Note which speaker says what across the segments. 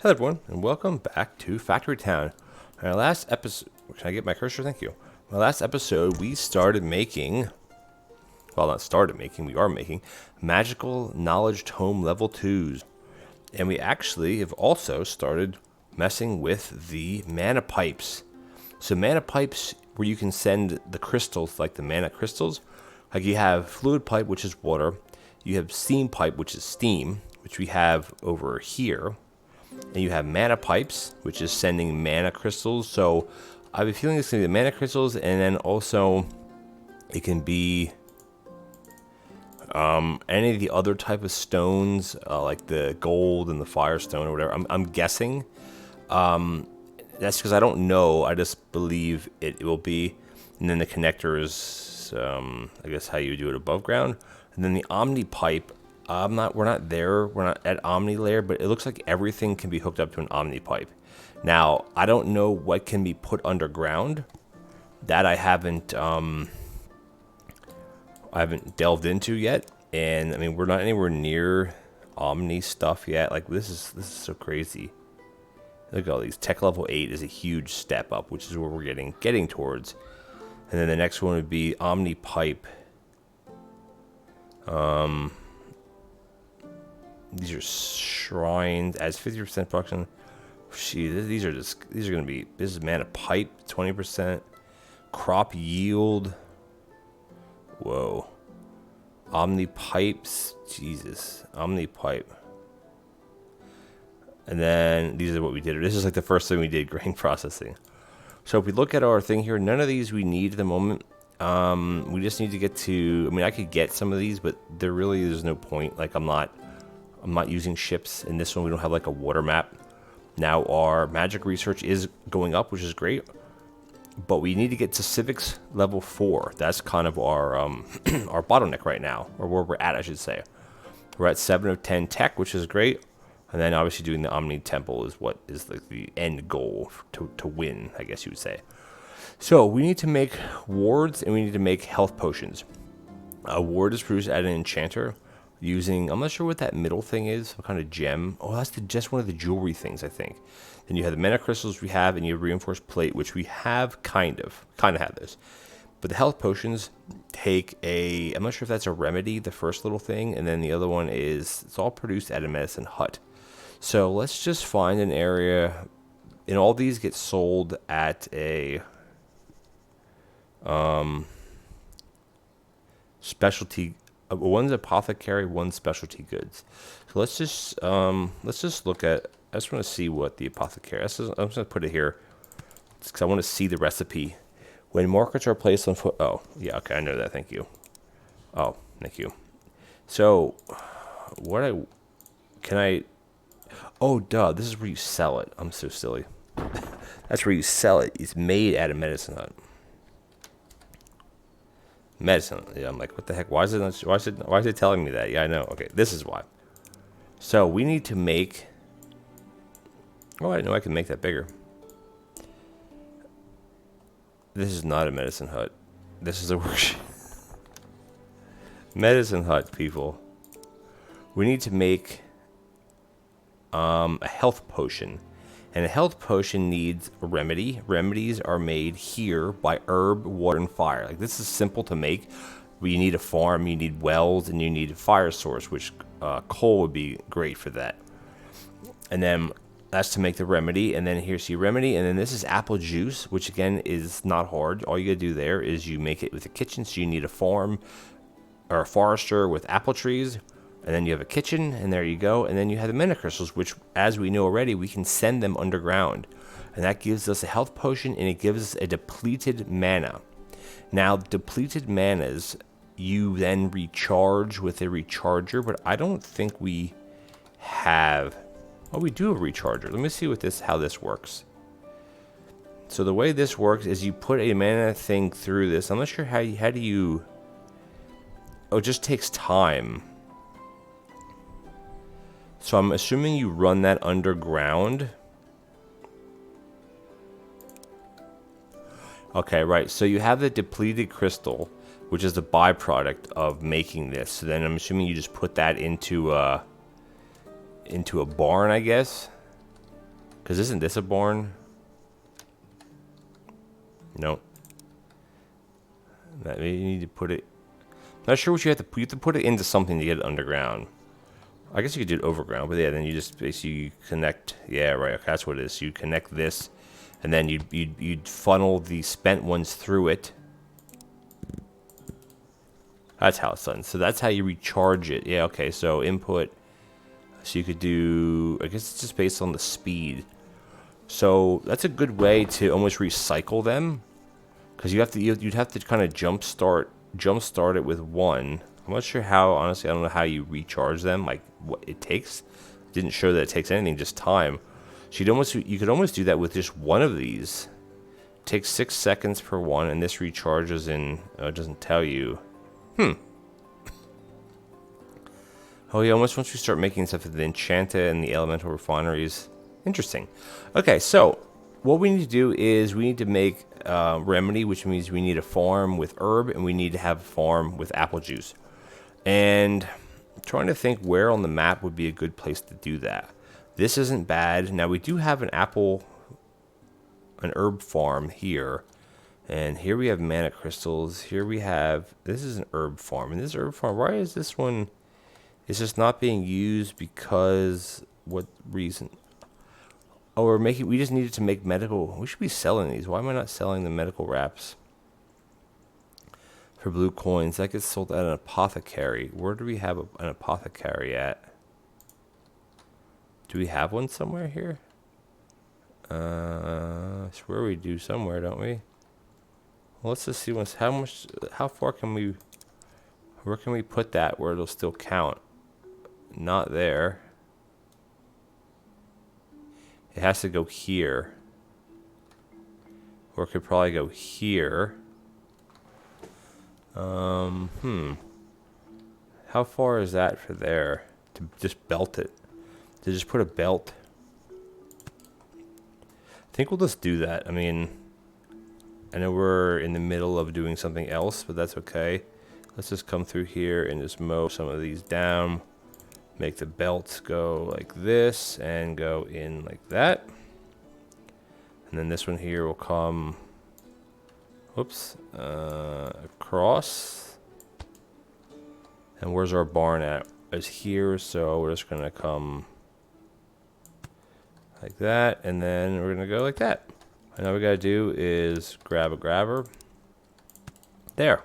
Speaker 1: Hello everyone, and welcome back to Factory Town. In our last episode, can I get my cursor? Thank you. My last episode, we started making, well, not started making, we are making magical knowledge tome level 2s. And we actually have also started messing with the mana pipes. So mana pipes, where you can send the crystals, like the mana crystals. Like you have fluid pipe, which is water. You have steam pipe, which is steam, which we have over here. And you have mana pipes, which is sending mana crystals. So I have a feeling it's going to be the mana crystals, and then also it can be any of the other type of stones, like the gold and the firestone or whatever. I'm guessing. That's because I don't know. I just believe it will be. And then the connector is, I guess, how you do it above ground. And then the Omni pipe. We're not there. We're not at Omni layer, but it looks like everything can be hooked up to an Omni pipe. Now, I don't know what can be put underground. That I haven't delved into yet. And I mean, we're not anywhere near Omni stuff yet. Like this is so crazy. Look at all these. Tech level 8 is a huge step up, which is where we're getting towards. And then the next one would be Omni pipe. These are shrines as 50% production. These are going to be, this is mana pipe, 20%. Crop yield. Whoa. Omni pipes. Jesus. Omni pipe. And then these are what we did. This is like the first thing we did, grain processing. So if we look at our thing here, none of these we need at the moment. We just need to get to, I mean, I could get some of these, but there really is no point. Like I'm not using ships. In this one, we don't have like a water map. Now our magic research is going up, which is great. But we need to get to civics level 4. That's kind of our our bottleneck right now, or where we're at, I should say. We're at 7 of 10 tech, which is great. And then obviously doing the Omni Temple is what is like the end goal to win, I guess you would say. So we need to make wards and we need to make health potions. A ward is produced at an enchanter using, I'm not sure what that middle thing is, what kind of gem. Oh, that's just one of the jewelry things, I think. Then you have the mana crystals we have, and you have reinforced plate, which we have kind of have this. But the health potions take I'm not sure if that's a remedy, the first little thing, and then the other one is, it's all produced at a medicine hut. So let's just find an area, and all these get sold at a specialty. One's apothecary, one's specialty goods. So let's just look at. I just want to see what the apothecary. I'm just gonna put it here because I want to see the recipe. When markets are placed on foot. Oh yeah, okay, I know that. Thank you. Oh, thank you. So, can I? Oh, duh. This is where you sell it. I'm so silly. That's where you sell it. It's made at a medicine hut. Medicine. Yeah, I'm like, what the heck? Why is it telling me that? Yeah, I know. Okay, this is why. So we need to make. Oh, I know I can make that bigger. This is not a medicine hut. This is a workshop. Medicine hut, people. We need to make a health potion. And a health potion needs a remedy. Remedies are made here by herb, water, and fire. Like this is simple to make. But you need a farm, you need wells, and you need a fire source, which coal would be great for that. And then that's to make the remedy. And then here's your remedy. And then this is apple juice, which again is not hard. All you gotta do there is you make it with a kitchen. So you need a farm or a forester with apple trees. And then you have a kitchen, and there you go. And then you have the mana crystals, which, as we know already, we can send them underground. And that gives us a health potion, and it gives us a depleted mana. Now, depleted manas, you then recharge with a recharger, but I don't think we have... Oh, we do have a recharger. Let me see how this works. So the way this works is you put a mana thing through this. I'm not sure how do you... Oh, it just takes time. So I'm assuming you run that underground. Okay, right. So you have the depleted crystal, which is the byproduct of making this. So then I'm assuming you just put that into a barn, I guess. Because isn't this a barn? No. That maybe you need to put it. Not sure what you have to. You have to put it into something to get it underground. I guess you could do it overground, but yeah, then you just basically connect. Yeah, right. Okay, that's what it is. So you connect this, and then you'd funnel the spent ones through it. That's how it's done. So that's how you recharge it. Yeah. Okay. So input. So you could do. I guess it's just based on the speed. So that's a good way to almost recycle them, because you'd have to kind of jumpstart it with one. I'm not sure how, honestly. I don't know how you recharge them, like what it takes. Didn't show that it takes anything, just time. So you could almost do that with just one of these. It takes 6 seconds per one, and this recharges in. It doesn't tell you. Oh yeah, almost once we start making stuff at the Enchanta and the Elemental Refineries. Interesting. Okay, so what we need to do is we need to make Remedy, which means we need a farm with herb, and we need to have a farm with apple juice. And I'm trying to think where on the map would be a good place to do that. This isn't bad. Now we do have an herb farm here. And here we have mana crystals. Here we have, this is an herb farm. And this herb farm, why is this one, it's just not being used because, what reason? Oh, we just needed to make medical. We should be selling these. Why am I not selling the medical wraps? For blue coins. That gets sold at an apothecary. Where do we have an apothecary at? Do we have one somewhere here? I swear we do somewhere, don't we? Well, let's just see how far can we, where can we put that where it'll still count? Not there. It has to go here. Or it could probably go here. How far is that for there? To just belt it. To just put a belt. I think we'll just do that. I mean, I know we're in the middle of doing something else, but that's okay. Let's just come through here and just mow some of these down. Make the belts go like this and go in like that. And then this one here will come, whoops, across. And where's our barn at? It's here, so we're just gonna come like that, and then we're gonna go like that. And all we gotta do is grab a grabber. There.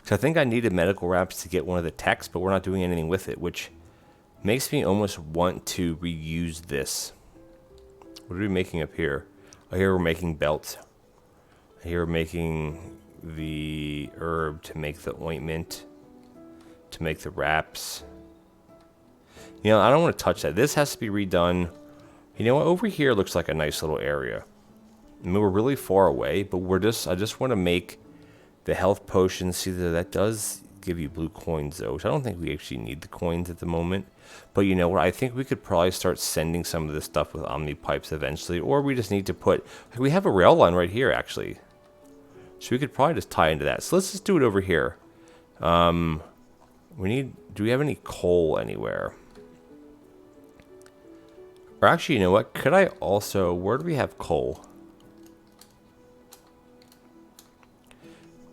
Speaker 1: So I think I needed medical wraps to get one of the techs, but we're not doing anything with it, which makes me almost want to reuse this. What are we making up here? Oh, here we're making belts. Here we're making the herb to make the ointment, to make the wraps. You know, I don't want to touch that. This has to be redone. You know what? Over here looks like a nice little area. I mean, we're really far away, but I just want to make the health potions. See, that does give you blue coins, though, which I don't think we actually need the coins at the moment. But you know what? I think we could probably start sending some of this stuff with Omni pipes eventually, or we just need to put, we have a rail line right here, actually. So we could probably just tie into that. So let's just do it over here. Do we have any coal anywhere? Or actually, you know what? Could I also, where do we have coal?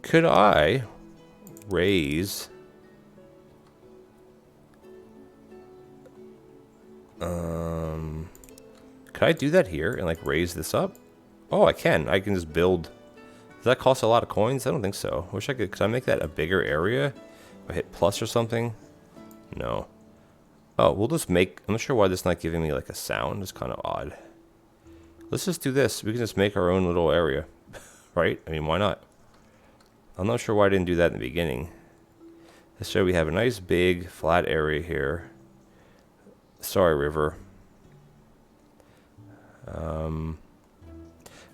Speaker 1: Could I raise could I do that here and like raise this up? Oh, I can. I can just build. Does that cost a lot of coins? I don't think so. Wish I could. Could I make that a bigger area? If I hit plus or something? No. Oh, we'll just make, I'm not sure why this is not giving me like a sound. It's kind of odd. Let's just do this. We can just make our own little area. Right? I mean, why not? I'm not sure why I didn't do that in the beginning. Let's show we have a nice big flat area here. Sorry, river.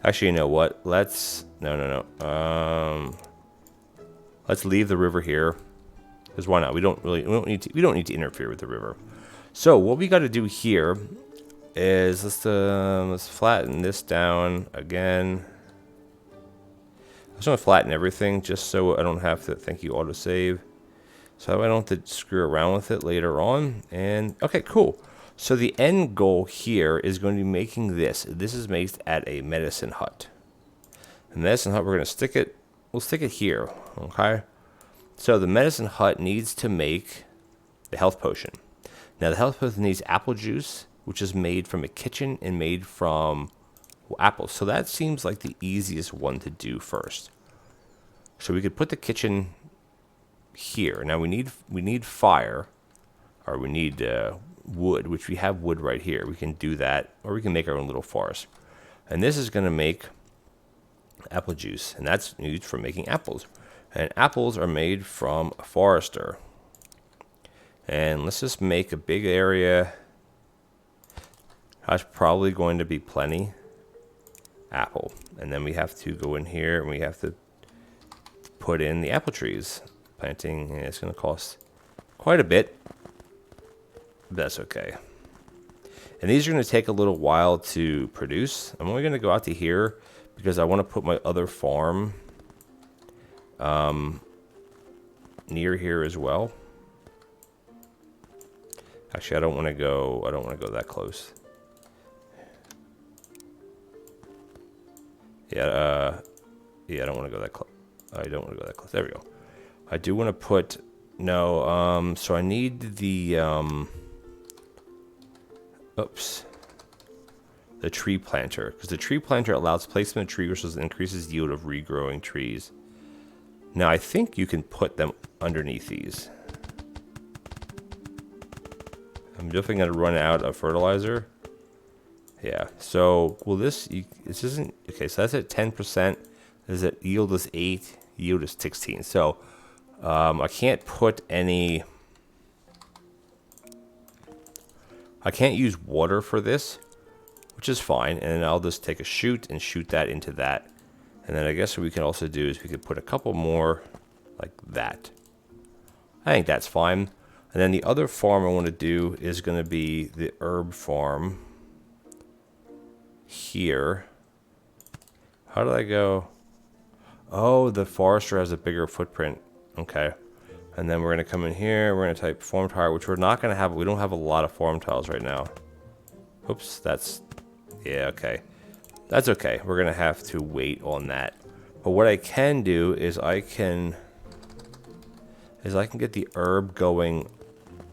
Speaker 1: Actually, you know what? Let's no. Let's leave the river here. Because why not? We don't need to interfere with the river. So what we got to do here is let's flatten this down again. I just want to flatten everything just so I don't have to, thank you, autosave. So I don't have to screw around with it later on. And okay, cool. So the end goal here is going to be making this. This is made at a medicine hut. The medicine hut, we're going to stick it, we'll stick it here, okay? So the medicine hut needs to make the health potion. Now the health potion needs apple juice, which is made from a kitchen and made from apples. So that seems like the easiest one to do first. So we could put the kitchen here. Now we need fire, or we need wood, which we have wood right here. We can do that, or we can make our own little forest. And this is going to make apple juice, and that's used for making apples. And apples are made from a forester. And let's just make a big area. That's probably going to be plenty. Apple. And then we have to go in here and we have to put in the apple trees. Planting, and it's going to cost quite a bit. But that's okay. And these are going to take a little while to produce. I'm only going to go out to here because I want to put my other farm near here as well. Actually, I don't want to go that close. Yeah, I don't want to go that close. I don't want to go that close. There we go. I do want to put so I need the the tree planter, because the tree planter allows placement of tree resources and increases yield of regrowing trees. Now I think you can put them underneath these. I'm definitely going to run out of fertilizer. Yeah, so will this isn't, okay, so that's at 10%. Is it yield is 8, yield is 16. So I can't put any, I can't use water for this, which is fine. And then I'll just take a chute and shoot that into that. And then I guess what we can also do is we could put a couple more like that. I think that's fine. And then the other farm I want to do is going to be the herb farm here. How did I go? Oh, the forester has a bigger footprint. Okay. And then we're going to come in here. We're going to type form tile, which we're not going to have. We don't have a lot of form tiles right now. Oops, that's, yeah, okay. That's okay. We're going to have to wait on that. But what I can do is I can get the herb going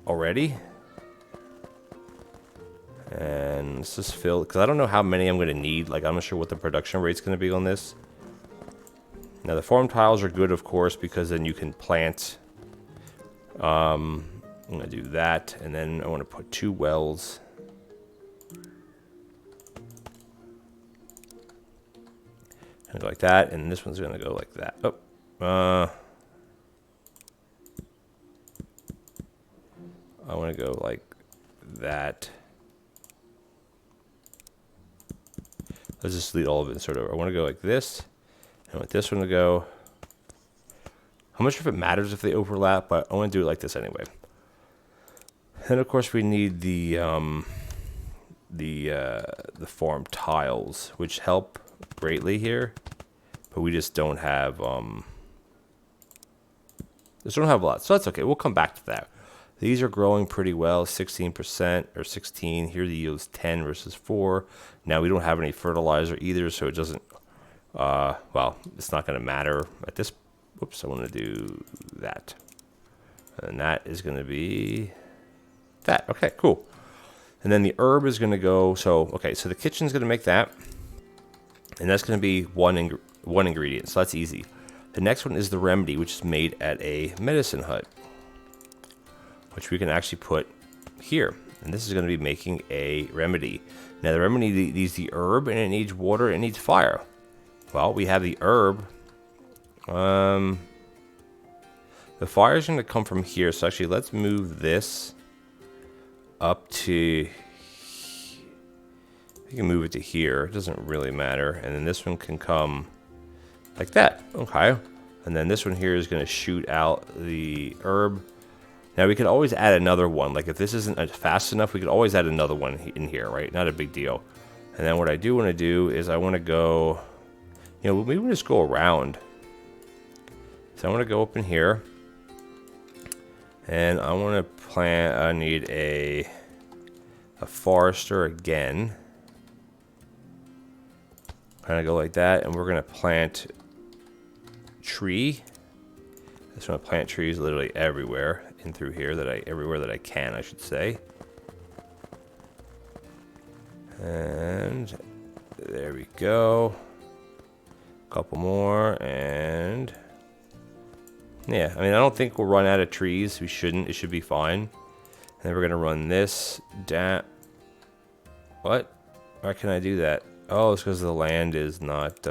Speaker 1: already. And let's just fill, because I don't know how many I'm going to need. Like, I'm not sure what the production rate's going to be on this. Now, the form tiles are good, of course, because then you can plant. I'm going to do that. And then I want to put 2 wells. Go like that. And this one's going to go like that. Oh. I want to go like that. Let's just delete all of it and sort of. I want to go like this. I want this one to go. I'm not sure if it matters if they overlap, but I want to do it like this anyway. And of course, we need the form tiles, which help greatly here, but we just don't have just don't have a lot, so that's okay. We'll come back to that. These are growing pretty well, 16% or 16. Here the yield is 10 versus 4. Now we don't have any fertilizer either, so it doesn't. Well, it's not going to matter at this. Whoops, I want to do that, and that is going to be that. Okay, cool. And then the herb is going to go. So okay, so the kitchen's going to make that, and that's going to be one ingredient. So that's easy. The next one is the remedy, which is made at a medicine hut, which we can actually put here. And this is going to be making a remedy. Now the remedy needs the herb, and it needs water, and it needs fire. Well, we have the herb. The fire is going to come from here. So actually, let's move this up to. You can move it to here. It doesn't really matter. And then this one can come like that. Okay. And then this one here is going to shoot out the herb. Now we could always add another one. Like if this isn't fast enough, we could always add another one in here, right? Not a big deal. And then what I do want to do is I want to go, maybe we'll just go around. So I want to go up in here. And I want to plant, I need a a forester again. Kind of go like that, and we're gonna plant tree. I just want to plant trees literally everywhere in through here everywhere that I can, I should say. And there we go. Couple more, and yeah, I mean, I don't think we'll run out of trees. We shouldn't. It should be fine. And then we're gonna run this down. What? Why can I do that? Oh, it's because the land is not.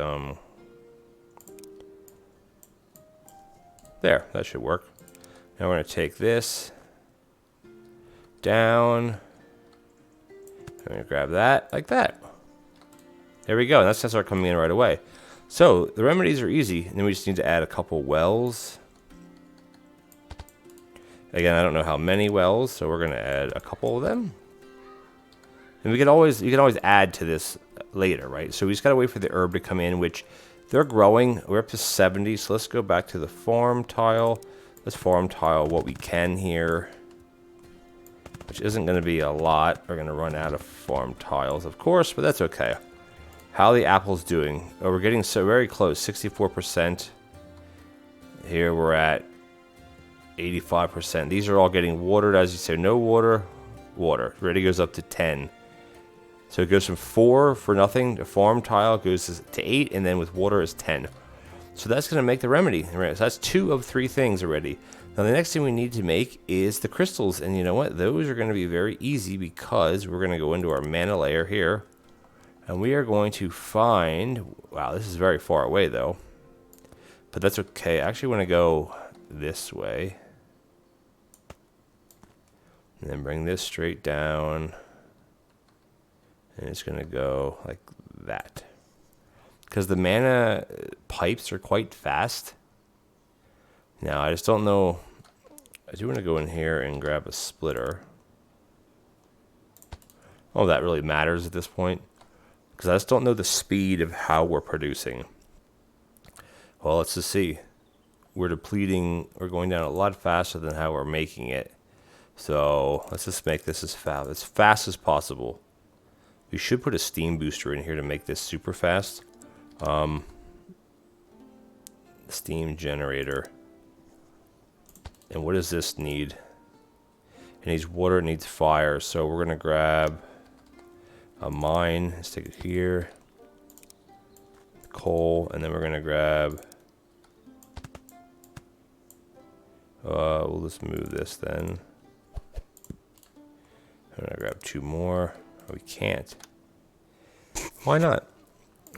Speaker 1: There, that should work. Now we're gonna take this down. I'm gonna grab that like that. There we go. And that's gonna start coming in right away. So the remedies are easy, and then we just need to add a couple wells. Again, I don't know how many wells, so we're gonna add a couple of them. And you can always add to this later, right? So we just gotta wait for the herb to come in, which they're growing. We're up to 70, so let's go back to the farm tile. Let's farm tile what we can here, which isn't gonna be a lot. We're gonna run out of farm tiles, of course, but that's okay. How are the apples doing? Oh, we're getting so very close, 64%. Here we're at 85%. These are all getting watered, as you say. No water, water. Ready goes up to 10. So it goes from 4 for nothing to farm tile, goes to 8, and then with water is 10. So that's going to make the remedy. So that's 2 of 3 things already. Now the next thing we need to make is the crystals. And you know what? Those are going to be very easy because we're going to go into our mana layer here. And we are going to find, wow, this is very far away though, but that's okay. I actually want to go this way and then bring this straight down, and it's going to go like that because the mana pipes are quite fast. Now I just don't know. I do want to go in here and grab a splitter. Oh, that really matters at this point. Because I just don't know the speed of how we're producing. Well, let's just see. We're depleting, we're going down a lot faster than how we're making it. So let's just make this as fast as possible. We should put a steam booster in here to make this super fast. Steam generator. And what does this need? It needs water, it needs fire. So we're going to grab a mine, let's take it here, coal, and then we're gonna grab, we'll just move this then. I'm gonna grab 2 more. Oh, we can't. Why not?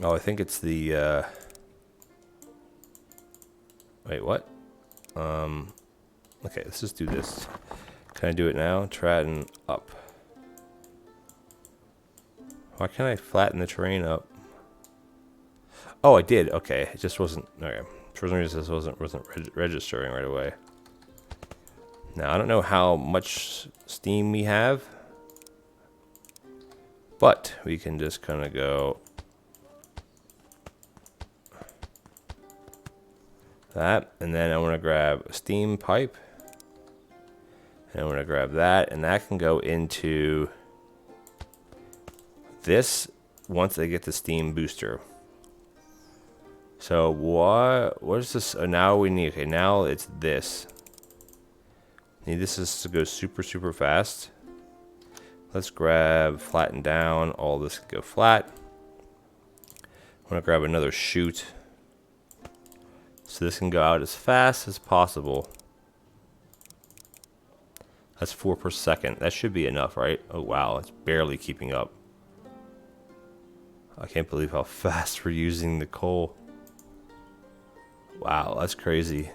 Speaker 1: Oh, I think it's the, wait, what? Okay, let's just do this. Can I do it now? Tratton up. Why can't I flatten the terrain up? Oh, I did. Okay, it just wasn't. Okay, for some reason this wasn't registering right away. Now I don't know how much steam we have, but we can just kind of go that, and then I want to grab a steam pipe, and I want to grab that, and that can go into this once they get the steam booster. So what is this? Oh, now we need, okay, now it's this. Need this is to go super fast. Let's grab flatten down. All this can go flat. I want to grab another chute so this can go out as fast as possible. That's 4 per second. That should be enough, right? Oh wow, it's barely keeping up. I can't believe how fast we're using the coal. Wow, that's crazy.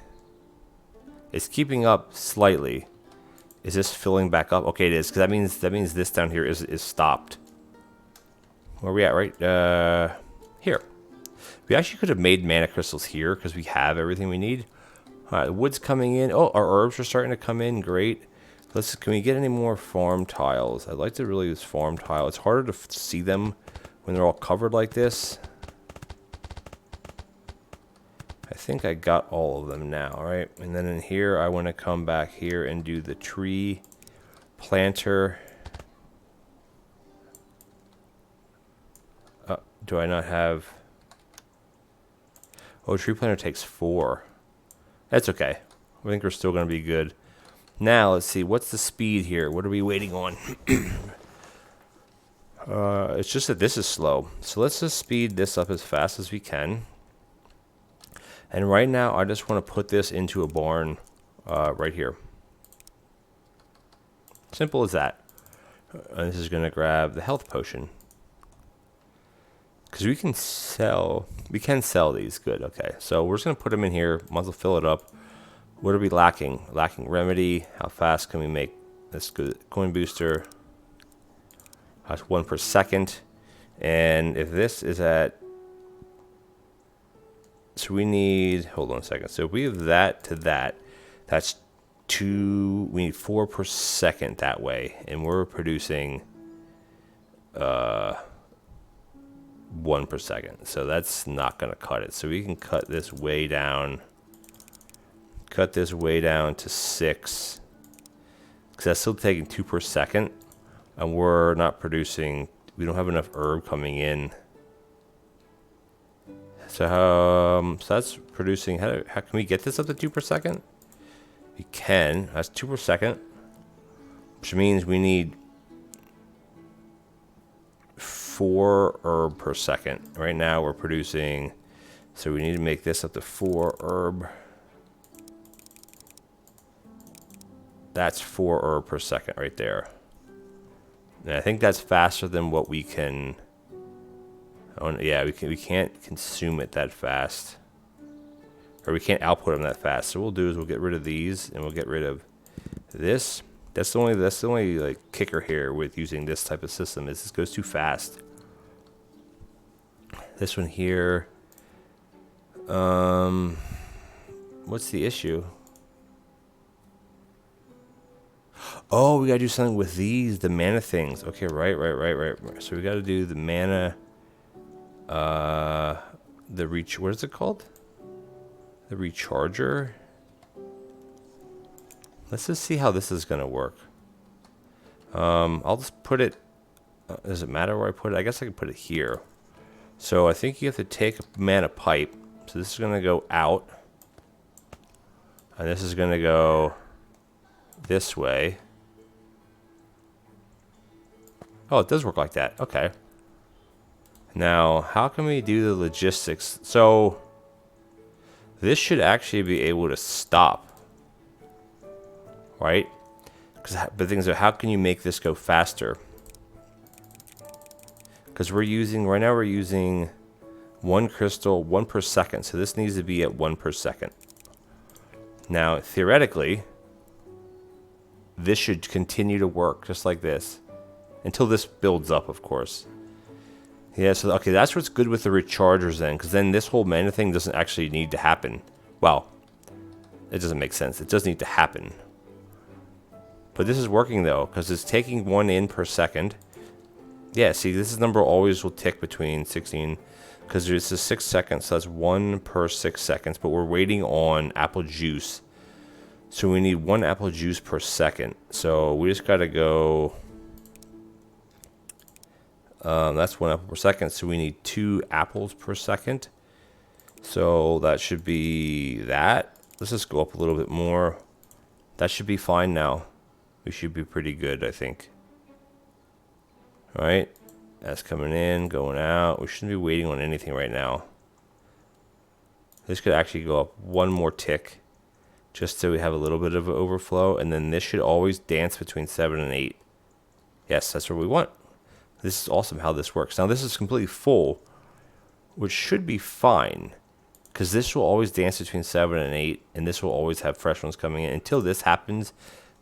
Speaker 1: It's keeping up slightly. Is this filling back up? Okay, it is, because that means this down here is stopped. Where are we at, right? Here. We actually could have made mana crystals here because we have everything we need. All right, the wood's coming in. Oh, our herbs are starting to come in. Great. Can we get any more farm tiles? I'd like to really use farm tile. It's harder to see them when they're all covered like this. I think I got all of them now, right? And then in here, I want to come back here and do the tree planter. Do I not have... Oh, tree planter takes 4. That's okay. I think we're still going to be good. Now, let's see. What's the speed here? What are we waiting on? It's just that this is slow. So let's just speed this up as fast as we can. And right now, I just want to put this into a barn right here. Simple as that. And this is going to grab the health potion. Because we can sell these. Good, okay. So we're just going to put them in here. Might as well fill it up. What are we lacking? Lacking remedy. How fast can we make this good? Coin booster. That's 1 per second. And if this is at... So we need... Hold on a second. So if we have that to that, that's 2... We need 4 per second that way. And we're producing... 1 per second. So that's not going to cut it. So we can cut this way down. Cut this way down to 6. Because that's still taking 2 per second. And we're not producing... We don't have enough herb coming in. So, so that's producing... How can we get this up to 2 per second? We can. That's 2 per second. Which means we need 4 herb per second. Right now we're producing... So we need to make this up to 4 herb. That's 4 herb per second right there. And I think that's faster than what we can... Oh, yeah, we can't consume it that fast. Or we can't output them that fast. So what we'll do is we'll get rid of these and we'll get rid of this. That's the only like kicker here with using this type of system is this goes too fast. This one here. What's the issue? Oh, we gotta do something with these, the mana things. Okay, right. So we gotta do the mana. What is it called? The recharger. Let's just see how this is gonna work. I'll just put it. Does it matter where I put it? I guess I can put it here. So I think you have to take a mana pipe. So this is gonna go out, and this is gonna go this way. Oh, it does work like that. Okay. Now, how can we do the logistics? So, this should actually be able to stop. Right? But the things are, how can you make this go faster? Because right now we're using 1 crystal, 1 per second. So this needs to be at 1 per second. Now, theoretically, this should continue to work just like this. Until this builds up, of course. Yeah, so, okay, that's what's good with the rechargers then. Because then this whole mana thing doesn't actually need to happen. Well, it doesn't make sense. It does need to happen. But this is working, though. Because it's taking 1 in per second. Yeah, see, this number always will tick between 16. Because it's a 6 seconds. So that's 1 per 6 seconds. But we're waiting on apple juice. So we need 1 apple juice per second. So we just got to go... that's 1 apple per second, so we need 2 apples per second. So that should be that. Let's just go up a little bit more. That should be fine now. We should be pretty good, I think. Alright. That's coming in, going out. We shouldn't be waiting on anything right now. This could actually go up 1 more tick. Just so we have a little bit of an overflow. And then this should always dance between 7 and 8. Yes, that's what we want. This is awesome how this works. Now this is completely full, which should be fine, because this will always dance between 7 and 8, and this will always have fresh ones coming in. Until this happens,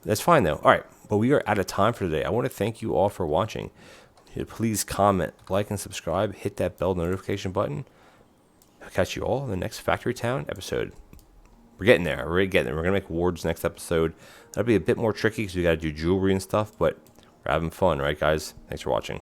Speaker 1: that's fine though. All right, but we are out of time for today. I want to thank you all for watching. Please comment, like, and subscribe. Hit that bell notification button. I'll catch you all in the next Factory Town episode. We're getting there. We're getting there. We're going to make wards next episode. That'll be a bit more tricky because we got to do jewelry and stuff, but we're having fun, right, guys? Thanks for watching.